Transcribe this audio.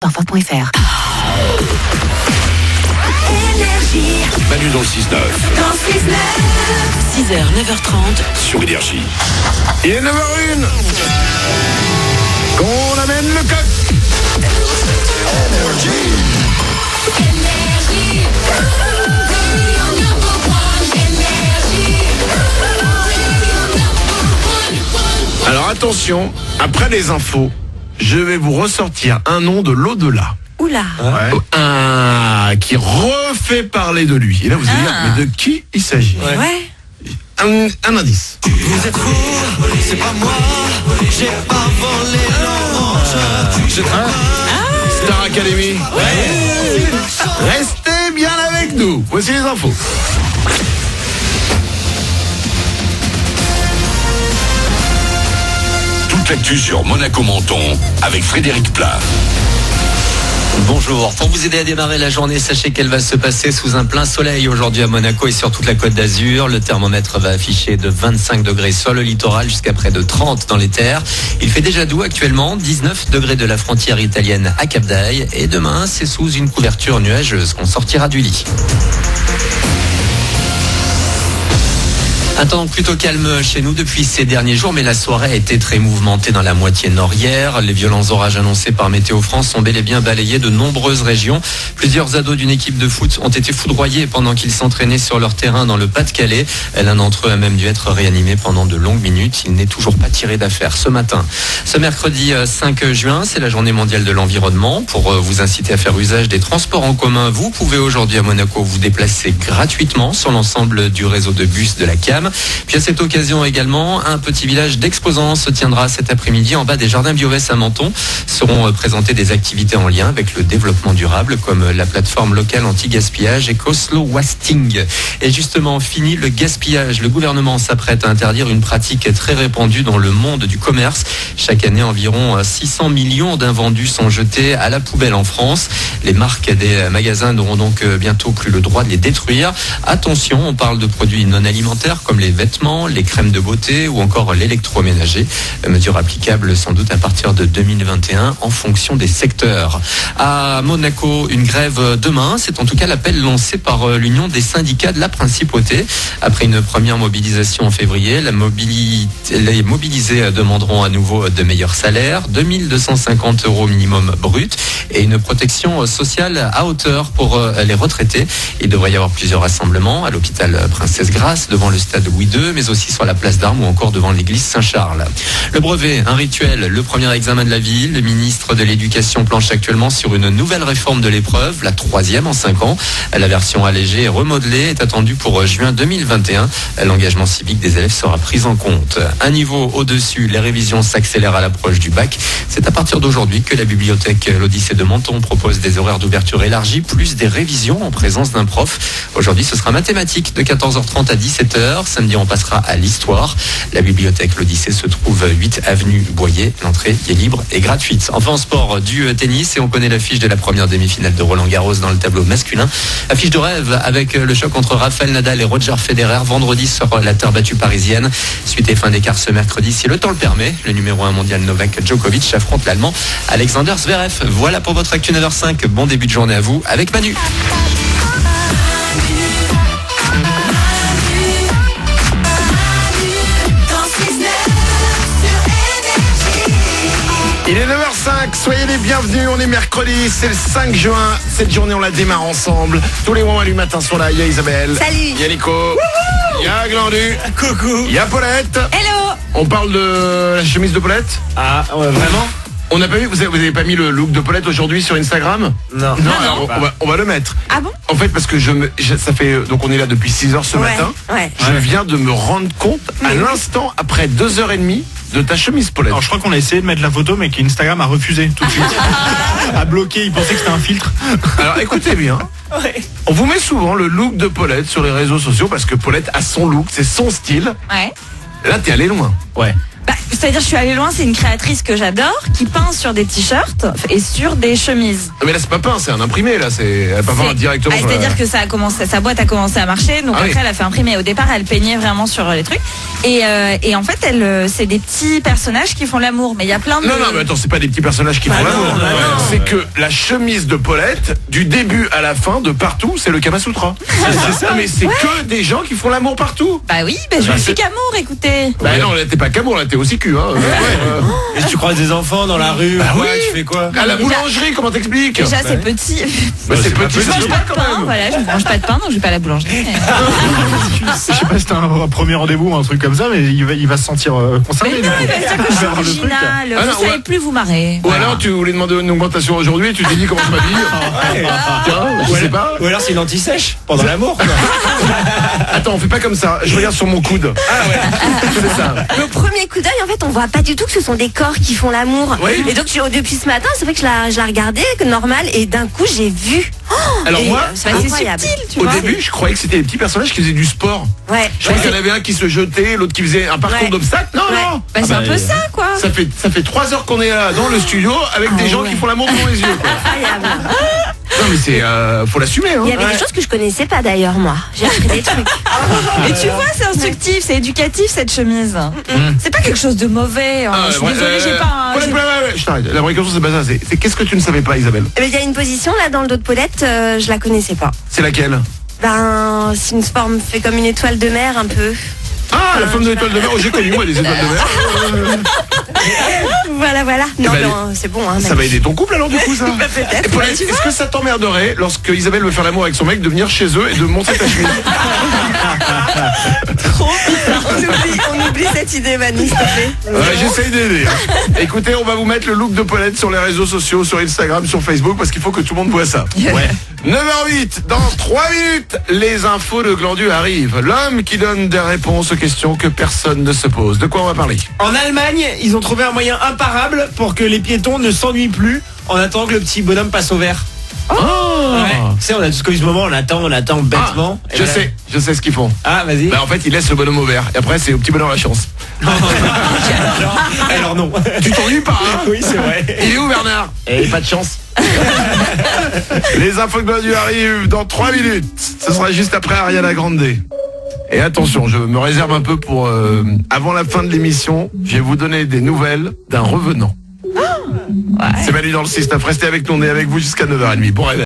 Parfois.fr. Manu dans le 6-9. 6h, 9h30 sur Énergie. Il est 9h01. Qu'on amène le coq. Alors attention, après les infos, je vais vous ressortir un nom de l'au-delà. Oula. Qui refait parler de lui. Et là vous allez dire, mais de qui il s'agit? Ouais. Un indice. Vous êtes fous, c'est pas moi, j'ai pas volé l'orange. Star Academy. Restez bien avec nous. Voici les infos. Toute l'actu sur Monaco Menton avec Frédéric Plat. Bonjour. Pour vous aider à démarrer la journée, sachez qu'elle va se passer sous un plein soleil aujourd'hui à Monaco et sur toute la Côte d'Azur. Le thermomètre va afficher de 25 degrés sur le littoral jusqu'à près de 30 dans les terres. Il fait déjà doux actuellement, 19 degrés de la frontière italienne à Cap d'Aille. Et demain, c'est sous une couverture nuageuse qu'on sortira du lit. Un temps plutôt calme chez nous depuis ces derniers jours, mais la soirée a été très mouvementée dans la moitié nord hier. Les violents orages annoncés par Météo France ont bel et bien balayé de nombreuses régions. Plusieurs ados d'une équipe de foot ont été foudroyés pendant qu'ils s'entraînaient sur leur terrain dans le Pas-de-Calais. L'un d'entre eux a même dû être réanimé pendant de longues minutes. Il n'est toujours pas tiré d'affaire ce matin. Ce mercredi 5 juin, c'est la journée mondiale de l'environnement. Pour vous inciter à faire usage des transports en commun, vous pouvez aujourd'hui à Monaco vous déplacer gratuitement sur l'ensemble du réseau de bus de la CAM. Puis à cette occasion également, un petit village d'exposants se tiendra cet après-midi en bas des jardins Biovès à Menton. Seront présentées des activités en lien avec le développement durable comme la plateforme locale anti-gaspillage EcoSlow Wasting. Et justement, fini le gaspillage. Le gouvernement s'apprête à interdire une pratique très répandue dans le monde du commerce. Chaque année, environ 600 millions d'invendus sont jetés à la poubelle en France. Les marques des magasins n'auront donc bientôt plus le droit de les détruire. Attention, on parle de produits non alimentaires comme les vêtements, les crèmes de beauté ou encore l'électroménager. Mesure applicable sans doute à partir de 2021 en fonction des secteurs. À Monaco, une grève demain. C'est en tout cas l'appel lancé par l'Union des syndicats de la principauté. Après une première mobilisation en février, les mobilisés demanderont à nouveau de meilleurs salaires, 2250 € minimum brut et une protection sociale à hauteur pour les retraités. Il devrait y avoir plusieurs rassemblements à l'hôpital Princesse Grasse, devant le stade Louis II, mais aussi sur la place d'Armes ou encore devant l'église Saint-Charles. Le brevet, un rituel, le premier examen de la ville. Le ministre de l'Éducation planche actuellement sur une nouvelle réforme de l'épreuve, la 3e en 5 ans. La version allégée et remodelée est attendue pour juin 2021. L'engagement civique des élèves sera pris en compte. Un niveau au-dessus, les révisions s'accélèrent à l'approche du bac. C'est à partir d'aujourd'hui que la bibliothèque L'Odyssée de Menton propose des horaires d'ouverture élargis, plus des révisions en présence d'un prof. Aujourd'hui, ce sera mathématiques de 14h30 à 17h. Samedi, on passera à l'histoire. La bibliothèque L'Odyssée se trouve 8 avenue Boyer. L'entrée est libre et gratuite. Enfin, en sport, du tennis. Et on connaît l'affiche de la première demi-finale de Roland-Garros dans le tableau masculin. Affiche de rêve avec le choc entre Rafael Nadal et Roger Federer vendredi sur la terre battue parisienne. Suite et fin d'écart ce mercredi, si le temps le permet. Le numéro 1 mondial Novak Djokovic affronte l'Allemand Alexander Zverev. Voilà pour votre actu 9h05. Bon début de journée à vous avec Manu. Il est 9h05, soyez les bienvenus, on est mercredi, c'est le 5 juin, cette journée on la démarre ensemble. Tous les moments du matin sont là, il y a Isabelle, Salut. il y a Nico, il y a Glandu, Coucou. il y a Paulette. Hello. On parle de la chemise de Paulette. Ah, ouais, vraiment? On n'a pas vu, vous avez pas mis le look de Paulette aujourd'hui sur Instagram? Non. Alors, on va le mettre. Ah bon? En fait, parce que ça fait, donc on est là depuis 6h ce matin. Ouais. Je viens de me rendre compte à l'instant, après 2h30, de ta chemise Paulette. Alors je crois qu'on a essayé de mettre la photo, mais qu'Instagram a refusé tout de suite. A bloqué, il pensait que c'était un filtre. Alors écoutez bien, on vous met souvent le look de Paulette sur les réseaux sociaux parce que Paulette a son look, c'est son style. Ouais. Là t'es allé loin. Ouais. C'est-à-dire, je suis allée loin, c'est une créatrice que j'adore, qui peint sur des t-shirts et sur des chemises. Mais là, c'est pas peint, c'est un imprimé, là. Elle a pas peint directement. C'est-à-dire que sa boîte a commencé à marcher, donc après, elle a fait imprimer. Au départ, elle peignait vraiment sur les trucs. Et en fait, c'est des petits personnages qui font l'amour. Mais il y a plein de... Non, mais attends, c'est pas des petits personnages qui font l'amour. C'est que la chemise de Paulette, du début à la fin, de partout, c'est le Kama Sutra. C'est ça, mais c'est que des gens qui font l'amour partout. Bah oui, je suis qu'amour, écoutez. Bah non, là, t'es pas qu'amour, là, t'es aussi cul, hein. Et si tu croises des enfants dans la rue, tu fais quoi? À la boulangerie, comment t'expliques? Déjà, c'est petit. C'est petit, Je mange pas de pain, voilà, je ne mange pas de pain, donc je vais pas à la boulangerie. Je sais pas si c'était un premier rendez-vous ou un truc comme ça, mais il va se sentir concerné. Mais non, il va se dire que je suis originale. Vous savez plus vous marrer. Ou alors, tu voulais demander une augmentation aujourd'hui et tu t'es dit comment je m'habille. Je sais pas. Ou alors c'est une anti-sèche pendant l'amour. Attends, on fait pas comme ça. Je regarde sur mon coude. Ah ouais, c'est ça. Au premier coup d'œil, en fait, on voit pas du tout que ce sont des corps qui font l'amour. Oui. Et donc, depuis ce matin, c'est vrai que je la regardais, que normal, et d'un coup, j'ai vu. Alors moi, c'est incroyable. Tu au vois. début, je croyais que c'était des petits personnages qui faisaient du sport. Ouais. Je croyais qu'il y en avait un qui se jetait, l'autre qui faisait un parcours d'obstacles. Non, non. Bah, c'est un peu ça, quoi. Ça fait 3 heures qu'on est là dans le studio avec des gens qui font l'amour devant les yeux. Quoi. Incroyable. Non mais c'est faut l'assumer. Hein. Il y avait des choses que je connaissais pas d'ailleurs, moi. J'ai appris des trucs. Et tu vois, c'est instructif, c'est éducatif cette chemise. C'est pas quelque chose de mauvais. Je suis désolée, j'ai pas. Je t'arrête. La vraie question c'est pas ça. C'est qu'est-ce que tu ne savais pas, Isabelle? Mais il y a une position là dans le dos de Paulette, je la connaissais pas. C'est laquelle? C'est une forme fait comme une étoile de mer un peu. Ah, la forme de l'étoile de mer. Oh, j'ai connu moi des étoiles de mer. Voilà. Non, ben, non, c'est bon. Hein, ça va aider ton couple alors du coup ça. Peut-être. Et Paulette, est-ce que ça t'emmerderait lorsque Isabelle veut faire l'amour avec son mec de venir chez eux et de monter ta chemise? On oublie cette idée, Manu, s'il te plaît. Ouais, j'essaye d'aider. Écoutez, on va vous mettre le look de Paulette sur les réseaux sociaux, sur Instagram, sur Facebook, parce qu'il faut que tout le monde voit ça. Ouais. 9h08, dans 3 minutes, les infos de Glandu arrivent. L'homme qui donne des réponses aux questions que personne ne se pose. De quoi on va parler? En Allemagne, ils ont trouvé un moyen imparable pour que les piétons ne s'ennuient plus en attendant que le petit bonhomme passe au vert. Oh ouais. Tu sais, on a tous connu ce moment, on attend bêtement. Je sais ce qu'ils font. Ah, vas-y. Bah en fait, ils laissent le bonhomme au vert. Et après, c'est au petit bonhomme la chance. alors non. Tu t'ennuies pas, hein? Oui, c'est vrai. Il est où Bernard? Et pas de chance. Les infos de Glandu arrivent dans 3 minutes. Ce sera juste après Ariana Grande. Et attention, je me réserve un peu pour avant la fin de l'émission, je vais vous donner des nouvelles d'un revenant. C'est Manu dans le 6-9. Restez avec nous, on est avec vous jusqu'à 9h30. Bon réveil.